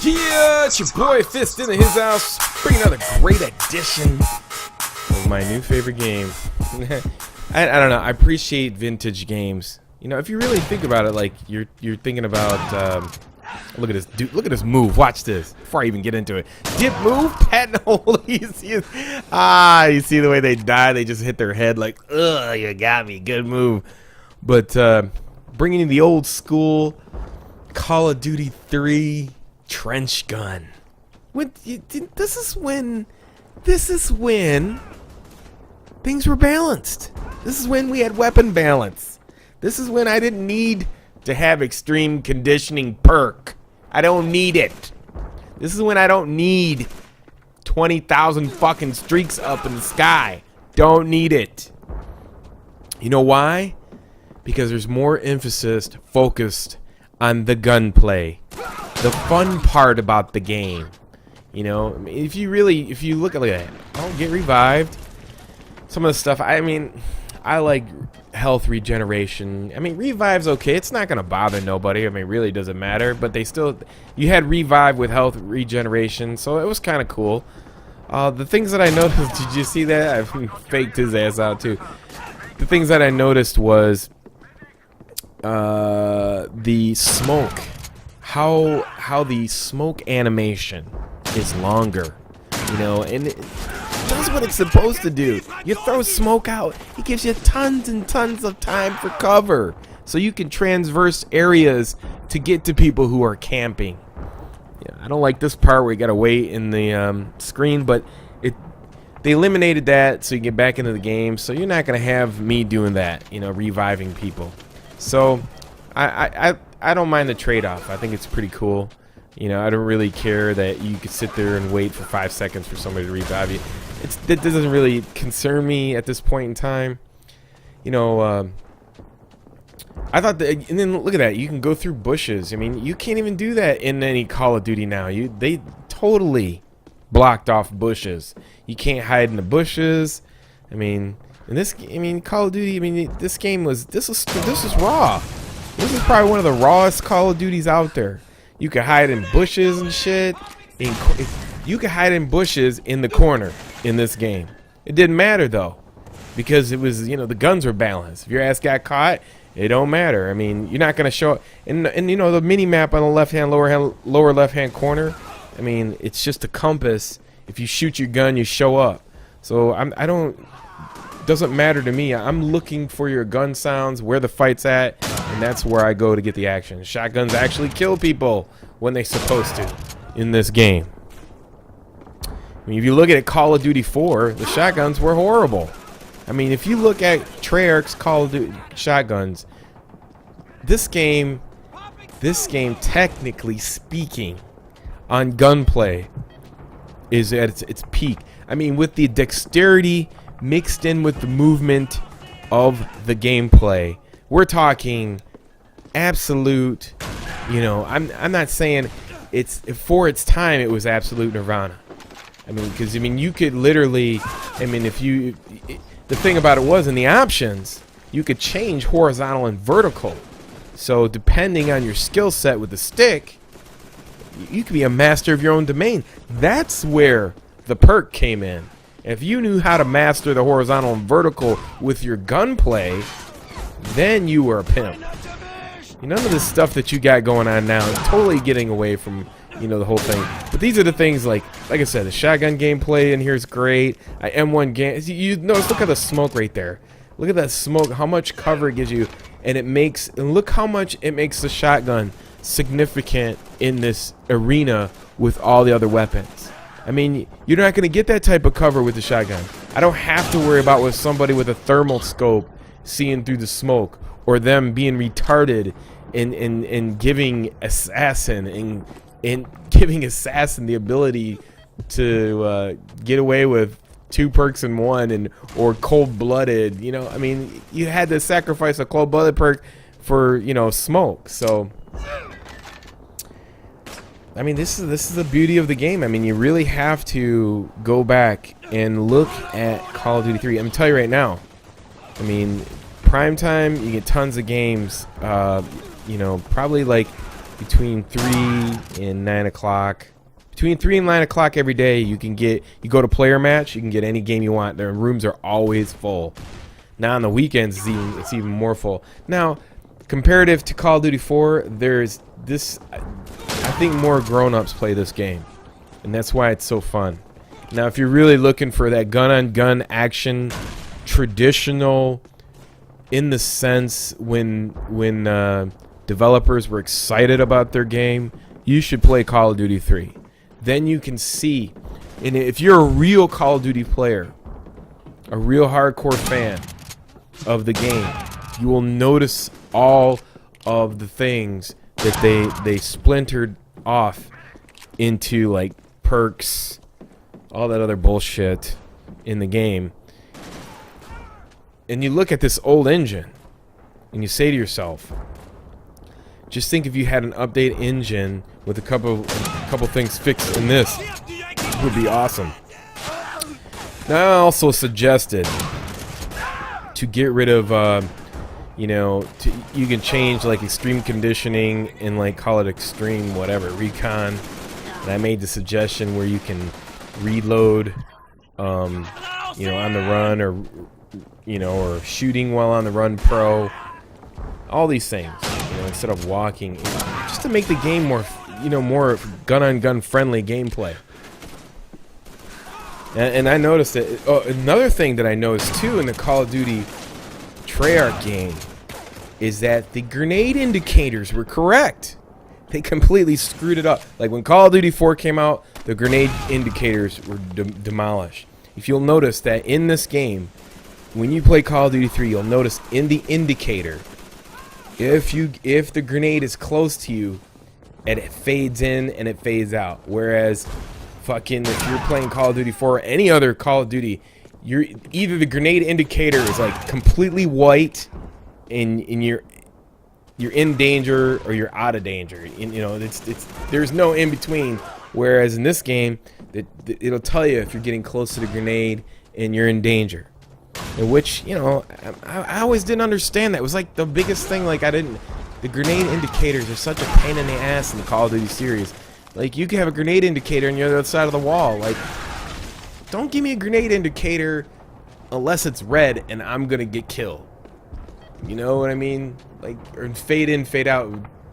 Yeah, it's your boy Fist into his house, bringing another great edition of my new favorite game. I don't know. I appreciate vintage games. You know, if you really think about it, like you're thinking about. Look at this dude. Look at this move. Watch this. Before I even get into it, dip move, pat and hold. You see the way they die? They just hit their head like, ugh, you got me. Good move. But bringing in the old school Call of Duty 3 trench gun. This is when things were balanced. This is when we had weapon balance. This is when I didn't need to have extreme conditioning perk. I don't need it. This is when I don't need 20,000 fucking streaks up in the sky. Don't need it. You know why? Because there's more emphasis focused on the gunplay, the fun part about the game. You know, if you look at that, don't get revived. Some of the stuff, I mean, I like health regeneration. I mean, revive's okay. It's not gonna bother nobody. I mean, really doesn't matter. But you had revive with health regeneration, so it was kind of cool. The things that I noticed, did you see that? I faked his ass out too. The things that I noticed was the smoke. How the smoke animation is longer, you know, and it does what it's supposed to do. You throw smoke out, it gives you tons and tons of time for cover, so you can transverse areas to get to people who are camping. Yeah, I don't like this part where you gotta wait in the screen, but they eliminated that so you get back into the game, so you're not gonna have me doing that, you know, reviving people. So I don't mind the trade-off. I think it's pretty cool. You know, I don't really care that you could sit there and wait for 5 seconds for somebody to revive you. That doesn't really concern me at this point in time. You know, I thought that, and then look at that. You can go through bushes. I mean, you can't even do that in any Call of Duty now. They totally blocked off bushes. You can't hide in the bushes. I mean, Call of Duty. I mean, this was raw. This is probably one of the rawest Call of Duties out there. You could hide in bushes and shit. You could hide in bushes in the corner in this game. It didn't matter though, because it was, you know, the guns were balanced. If your ass got caught, it don't matter. I mean, you're not gonna show up. And you know, the mini map on the lower left hand corner. I mean, it's just a compass. If you shoot your gun, you show up. So doesn't matter to me. I'm looking for your gun sounds, where the fight's at, and that's where I go to get the action. Shotguns actually kill people when they're supposed to in this game. I mean, if you look at Call of Duty 4, the shotguns were horrible. I mean, if you look at Treyarch's Call of Duty shotguns, this game, technically speaking, on gunplay, is at its peak. I mean, with the dexterity mixed in with the movement of the gameplay, we're talking absolute, you know, I'm not saying it's, for its time it was absolute nirvana. I mean, because you could literally, the thing about it was, in the options you could change horizontal and vertical, so depending on your skill set with the stick, you could be a master of your own domain. That's where the perk came in. If you knew how to master the horizontal and vertical with your gunplay, then you were a pimp. None of this stuff that you got going on now is totally getting away from, you know, the whole thing. But these are the things, like I said, the shotgun gameplay in here is great. M1 game, you notice, look at the smoke right there. Look at that smoke, how much cover it gives you, and look how much it makes the shotgun significant in this arena with all the other weapons. I mean, you're not going to get that type of cover with the shotgun. I don't have to worry about with somebody with a thermal scope seeing through the smoke, or them being retarded in giving assassin the ability to get away with 2 perks in one, or cold-blooded. You know, I mean, you had to sacrifice a cold-blooded perk for, you know, smoke. So I mean, this is the beauty of the game. I mean, you really have to go back and look at Call of Duty 3. I'm telling you right now, I mean, prime time, you get tons of games, you know, probably like between 3 and 9 o'clock. Between 3 and 9 o'clock every day, you go to player match, you can get any game you want. Their rooms are always full. Now on the weekends, it's even more full. Now, comparative to Call of Duty 4, there's this. I think more grown-ups play this game, and that's why it's so fun. Now, if you're really looking for that gun-on-gun action, traditional, in the sense when developers were excited about their game, you should play Call of Duty 3. Then you can see, and if you're a real Call of Duty player, a real hardcore fan of the game, you will notice all of the things that they splintered off into, like perks, all that other bullshit in the game. And you look at this old engine and you say to yourself, just think if you had an update engine with a couple things fixed in this, it would be awesome. Now, I also suggested to get rid of, you can change like extreme conditioning and like call it extreme whatever, recon. And I made the suggestion where you can reload, on the run, or shooting while on the run pro. All these things, instead of walking, just to make the game more, more gun-on-gun friendly gameplay. And I noticed that. Oh, another thing that I noticed too in the Call of Duty Treyarch game is that the grenade indicators were correct. They completely screwed it up. Like when Call of Duty 4 came out, the grenade indicators were demolished. If you'll notice that in this game, when you play Call of Duty 3, you'll notice in the indicator, if the grenade is close to you, and it fades in and it fades out. Whereas fucking if you're playing Call of Duty 4 or any other Call of Duty, you're either the grenade indicator is like completely white and you're in danger or you're out of danger. And, there's no in between. Whereas in this game, it'll tell you if you're getting close to the grenade and you're in danger. In which, I always didn't understand that. It was like the biggest thing. Like the grenade indicators are such a pain in the ass in the Call of Duty series. Like you can have a grenade indicator and you're on the other side of the wall. Like, don't give me a grenade indicator unless it's red and I'm gonna get killed. You know what I mean? Like, or fade in, fade out.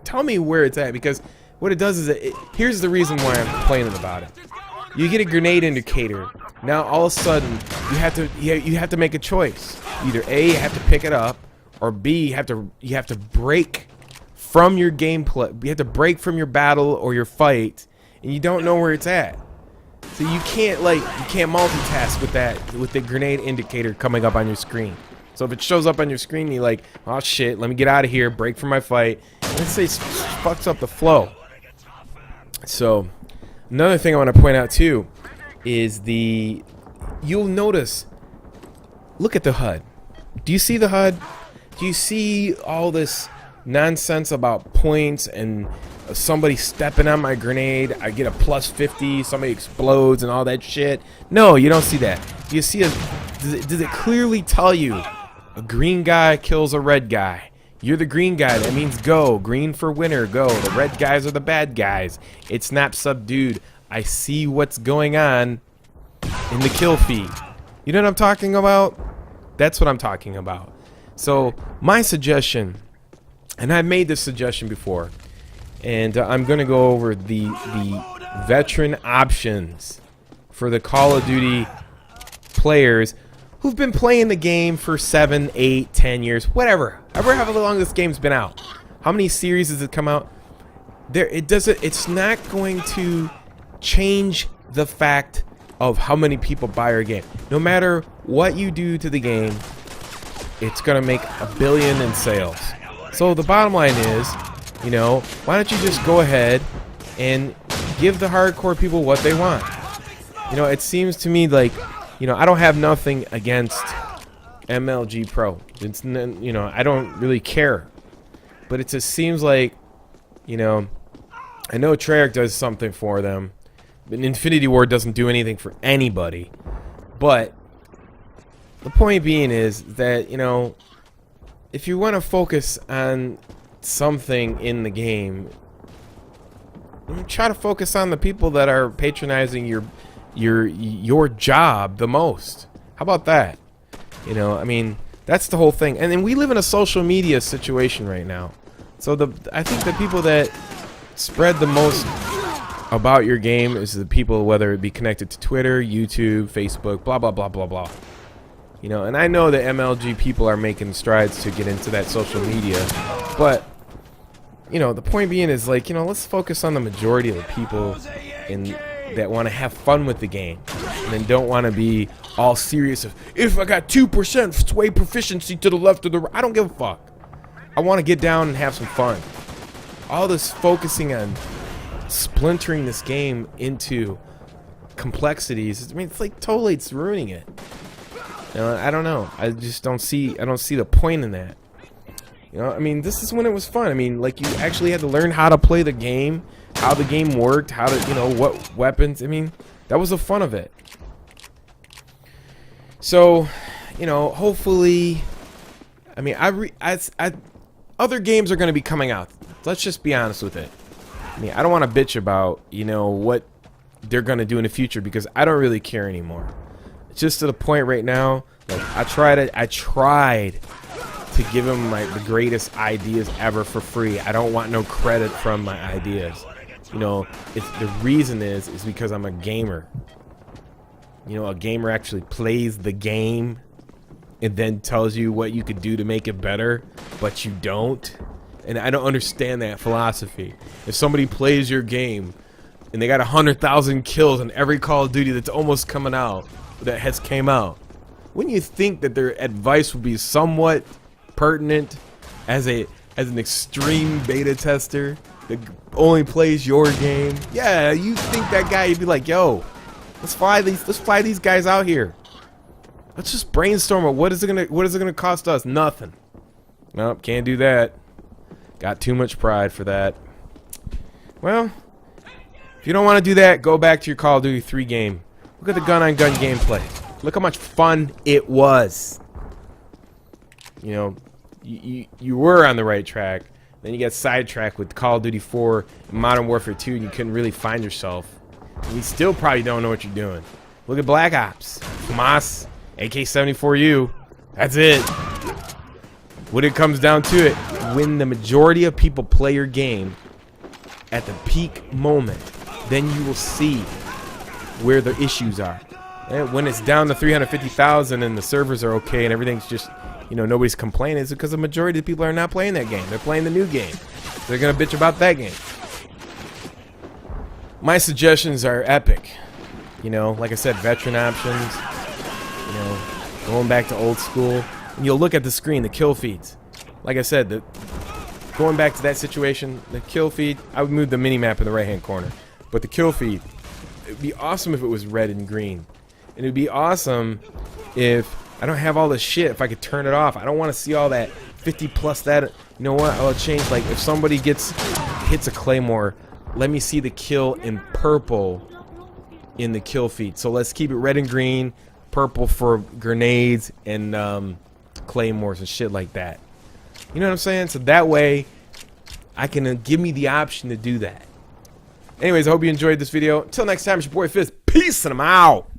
Tell me where it's at, because what it does is here's the reason why I'm complaining about it. You get a grenade indicator. Now all of a sudden you have to make a choice. Either A, you have to pick it up, or B, you have to break from your gameplay. You have to break from your battle or your fight, and you don't know where it's at. So you can't multitask with the grenade indicator coming up on your screen. So if it shows up on your screen, you're like, oh shit, let me get out of here, break from my fight. Let's say it fucks up the flow. So another thing I want to point out too is you'll notice, look at the HUD. Do you see the HUD? Do you see all this nonsense about points and somebody stepping on my grenade, I get a plus 50, somebody explodes and all that shit? No, you don't see that. Do you see does it clearly tell you a green guy kills a red guy? You're the green guy, that means go. Green for winner, go. The red guys are the bad guys. It's not subdued. I see what's going on in the kill feed. You know what I'm talking about? That's what I'm talking about. So my suggestion, and I've made this suggestion before, and I'm going to go over the veteran options for the Call of Duty players who've been playing the game for 7, 8, 10 years, whatever. However long this game's been out. How many series has it come out? It's not going to change the fact of how many people buy your game. No matter what you do to the game, it's gonna make $1 billion in sales. So the bottom line is, why don't you just go ahead and give the hardcore people what they want? It seems to me like, I don't have nothing against MLG Pro. It's, I don't really care. But it just seems like, I know Treyarch does something for them, but Infinity Ward doesn't do anything for anybody. But the point being is that, if you want to focus on something in the game, try to focus on the people that are patronizing your job the most. How about that? You know, I mean, that's the whole thing. And then we live in a social media situation right now. So I think the people that spread the most about your game is the people, whether it be connected to Twitter, YouTube, Facebook, blah blah blah blah blah. You know, and I know that MLG people are making strides to get into that social media, but you know, the point being is, like, you know, let's focus on the majority of the people that want to have fun with the game, and then don't want to be all serious of, if I got 2% sway proficiency to the left or the right. I don't give a fuck. I want to get down and have some fun. All this focusing on splintering this game into complexities, I mean, it's like totally, it's ruining it. You know, I don't know. I just don't see the point in that. You know, I mean, this is when it was fun. I mean, like, you actually had to learn how to play the game, how the game worked, how to, you know, what weapons. I mean, that was the fun of it. So, you know, hopefully, I mean, other games are going to be coming out. Let's just be honest with it. I mean, I don't want to bitch about, you know, what they're going to do in the future, because I don't really care anymore. It's just to the point right now, like, I tried to give him the greatest ideas ever for free. I don't want no credit from my ideas. You know, the reason is because I'm a gamer. You know, a gamer actually plays the game and then tells you what you could do to make it better, but you don't. And I don't understand that philosophy. If somebody plays your game and they got 100,000 kills on every Call of Duty that's almost coming out, that has came out, wouldn't you think that their advice would be somewhat pertinent as an extreme beta tester that only plays your game? Yeah, you think that guy, you'd be like, yo, let's fly these guys out here. Let's just brainstorm it. What is it gonna cost us? Nothing. Nope, can't do that. Got too much pride for that. Well, if you don't want to do that, go back to your Call of Duty 3 game. Look at the gun-on-gun gameplay. Look how much fun it was. You know, you were on the right track. Then you got sidetracked with Call of Duty 4 and Modern Warfare 2, and you couldn't really find yourself. And you still probably don't know what you're doing. Look at Black Ops. FAMAS, AK-74U. That's it. When it comes down to it, when the majority of people play your game at the peak moment, then you will see where the issues are. And when it's down to 350,000 and the servers are okay and everything's just, you know, nobody's complaining, it's because the majority of the people are not playing that game. They're playing the new game. They're gonna bitch about that game. My suggestions are epic. You know, like I said, veteran options. You know, going back to old school. And you'll look at the screen, the kill feeds. Like I said, going back to that situation, the kill feed, I would move the mini-map in the right-hand corner. But the kill feed, it'd be awesome if it was red and green. And it'd be awesome if I don't have all this shit, if I could turn it off. I don't want to see all that 50 plus that. You know what? I'll change, like, if somebody hits a claymore, let me see the kill in purple in the kill feed. So let's keep it red and green, purple for grenades and claymores and shit like that. You know what I'm saying? So that way I can give me the option to do that. Anyways, I hope you enjoyed this video. Until next time, it's your boy Fizz. Peace, and I'm out.